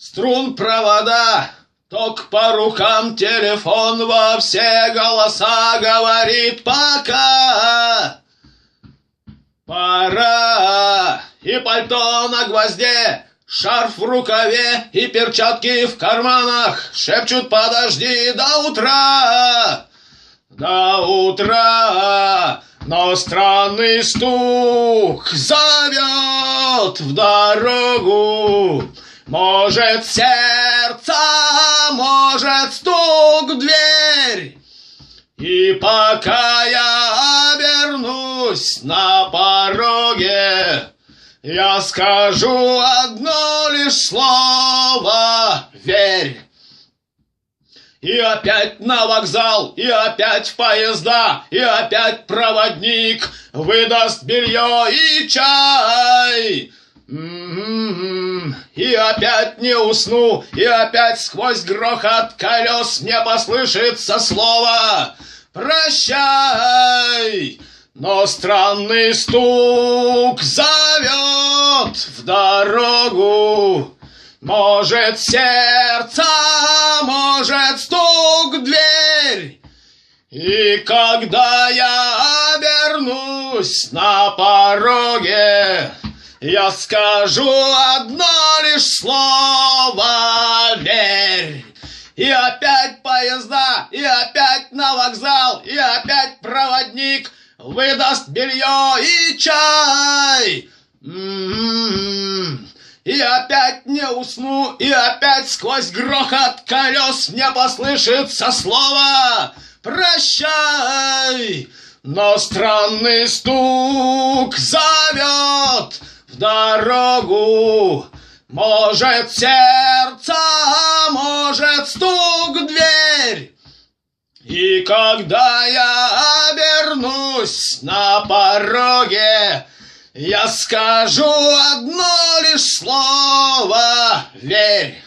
Струн провода, ток по рукам, телефон во все голоса говорит пока. Пора, и пальто на гвозде, шарф в рукаве и перчатки в карманах шепчут: подожди до утра. До утра, но странный стук зовет в дорогу. Может, сердце, может, стук в дверь. И пока я обернусь на пороге, я скажу одно лишь слово: верь. И опять на вокзал, и опять в поезда, и опять проводник выдаст белье и чай. И опять не усну, и опять сквозь грохот колес мне послышится слово: прощай. Но странный стук зовет в дорогу. Может, сердце, может, стук в дверь. И когда я обернусь на пороге, я скажу одно лишь слово: верь. И опять поезда, и опять на вокзал, и опять проводник выдаст белье и чай. И опять не усну, и опять сквозь грохот колес мне послышится слово: прощай. Но странный стук зовет в дорогу. Может, сердце, может, стук в дверь. И когда я обернусь на пороге, я скажу одно лишь слово: верь.